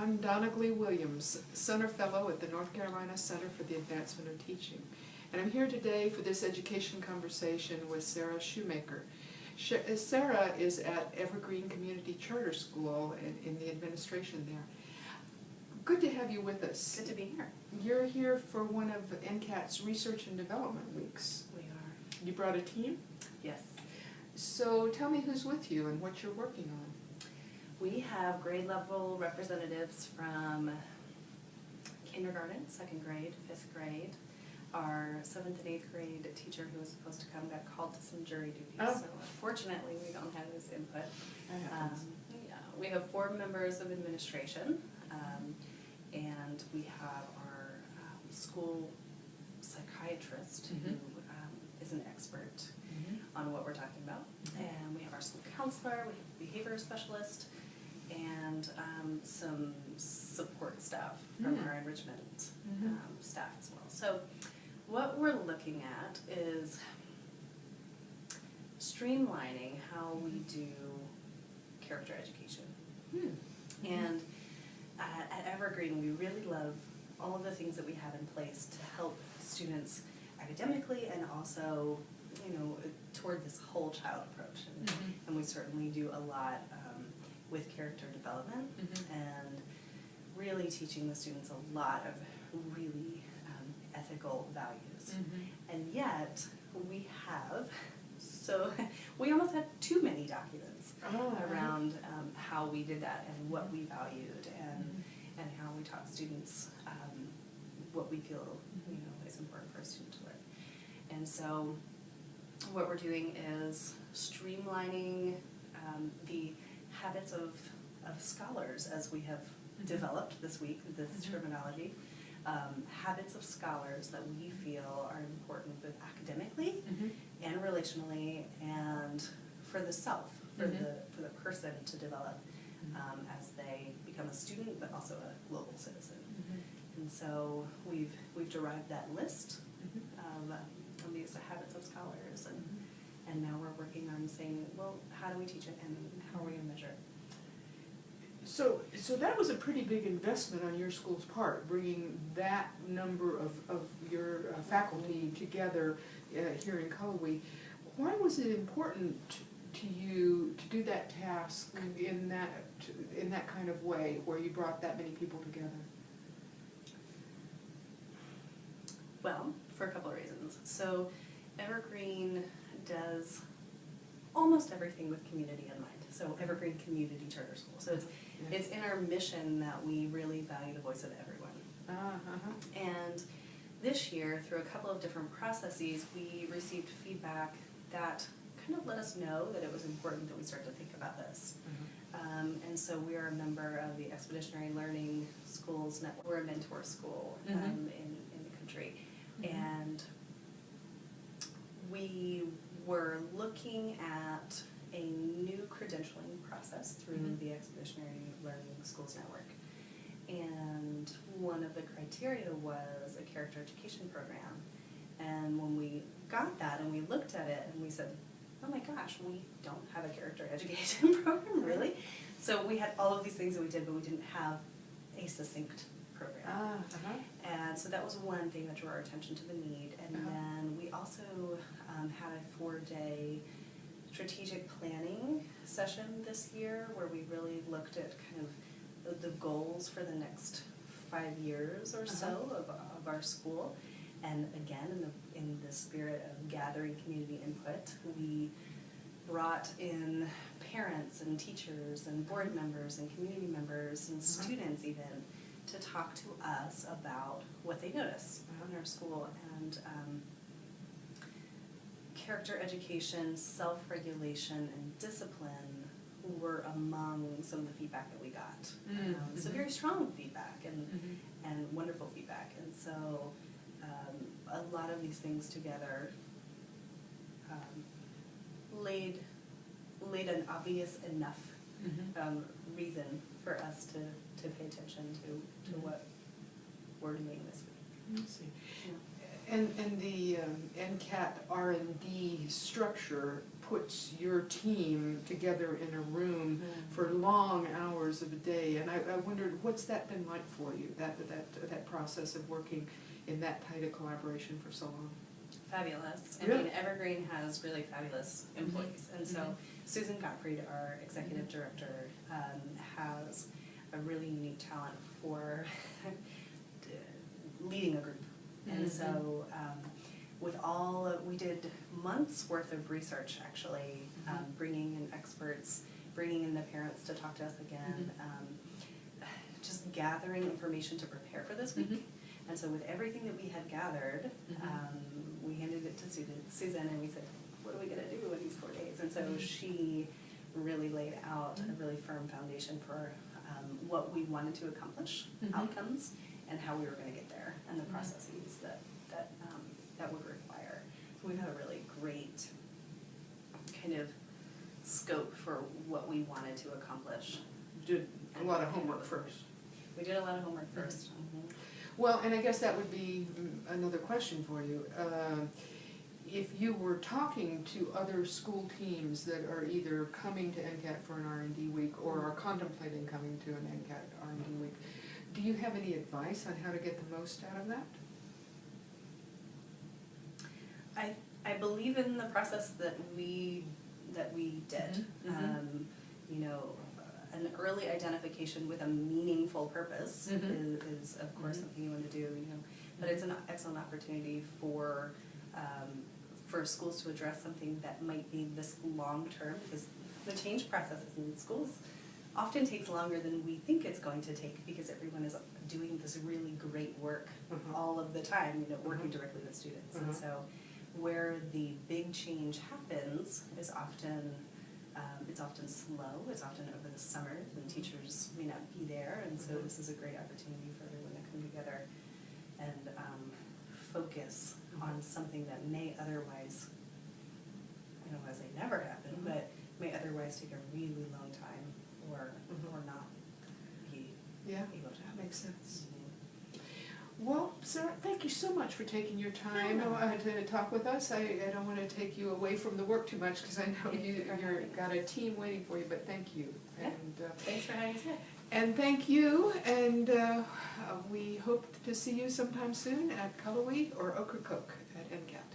I'm Donna Glee Williams, Center Fellow at the North Carolina Center for the Advancement of Teaching. And I'm here today for this education conversation with Sarah Shoemaker. Sarah is at Evergreen Community Charter School in the administration there. Good to have you with us. Good to be here. You're here for one of NCCAT's Research and Development Weeks. We are. You brought a team? Yes. So tell me who's with you and what you're working on. We have grade level representatives from kindergarten, 2nd grade, 5th grade. Our 7th and 8th grade teacher who was supposed to come got called to some jury duties. Oh. So unfortunately we don't have his input. Yeah, we have 4 members of administration, and we have our school psychiatrist who is an expert on what we're talking about. And we have our school counselor, we have a behavior specialist, and some support staff from our enrichment staff as well. So what we're looking at is streamlining how we do character education. And at Evergreen, we really love all of the things that we have in place to help students academically and also, you know, toward this whole child approach. And we certainly do a lot with character development and really teaching the students a lot of really ethical values. And yet, we almost had too many documents around how we did that and what we valued and how we taught students what we feel is important for a student to learn. And so what we're doing is streamlining the habits of scholars as we have developed this week, this terminology. Habits of scholars that we feel are important both academically and relationally and for the self, for the person to develop as they become a student but also a global citizen. And so we've derived that list of these habits of scholars and now we're working on saying, well, how do we teach it and how are we going to measure it? So that was a pretty big investment on your school's part, bringing that number of your faculty together here in Cullowhee. Why was it important to you to do that task in that kind of way, where you brought that many people together? Well, for a couple of reasons. So Evergreen does almost everything with community in mind. So Evergreen Community Charter School. So it's in our mission that we really value the voice of everyone. And this year, through a couple of different processes, we received feedback that kind of let us know that it was important that we start to think about this. And so we are a member of the Expeditionary Learning Schools Network. We're a mentor school in the country. And we were looking at a new credentialing process through the Expeditionary Learning Schools Network. And one of the criteria was a character education program. And when we got that and we looked at it and we said, oh my gosh, we don't have a character education program, really? So we had all of these things that we did, but we didn't have a succinct program. And so that was one thing that drew our attention to the need. And then we also had a 4-day strategic planning session this year where we really looked at kind of the goals for the next 5 years or so of our school. And again, in the spirit of gathering community input, we brought in parents and teachers and board members and community members and students even to talk to us about what they notice in our school. And character education, self-regulation, and discipline were among some of the feedback that we got. So very strong feedback and wonderful feedback. And so a lot of these things together laid an obvious enough reason for us to pay attention to what we're doing this week. I see. And the NCCAT R&D structure puts your team together in a room for long hours of a day, and I wondered, what's that been like for you, that process of working in that tight a collaboration for so long? Fabulous. I Really? mean, Evergreen has really fabulous employees, and so Susan Gottfried, our executive director, has a really unique talent for leading a group. And so we did months worth of research actually, bringing in experts, bringing in the parents to talk to us again, just gathering information to prepare for this week. And so with everything that we had gathered, we handed it to Susan and we said, what are we gonna do in these 4 days? And so she really laid out a really firm foundation for what we wanted to accomplish, outcomes, and how we were gonna get there, and the processes that would require. So we've had a really great kind of scope for what we wanted to accomplish. Did a lot of homework first. We did a lot of homework first. Well, and I guess that would be another question for you. If you were talking to other school teams that are either coming to NCCAT for an R&D week or are contemplating coming to an NCCAT R&D week, do you have any advice on how to get the most out of that? I believe in the process that we did. You know, an early identification with a meaningful purpose is of course something you want to do. You know, but it's an excellent opportunity for schools to address something that might be this long term, because the change processes in schools often takes longer than we think it's going to take, because everyone is doing this really great work all of the time, you know, working directly with students. And so where the big change happens is often, it's often slow, it's often over the summer, and teachers may not be there, and so this is a great opportunity for everyone to come together and focus on something that may otherwise, I don't want to say never happen, but may otherwise take a really long time or not be able to happen. Makes sense. Well, Sarah, thank you so much for taking your time to talk with us. I don't want to take you away from the work too much, because I know you've got a team waiting for you, but thank you. Yeah. And Thanks for having us here. and thank you, and we hope to see you sometime soon at Cullowhee or Ocracoke at NCCAT.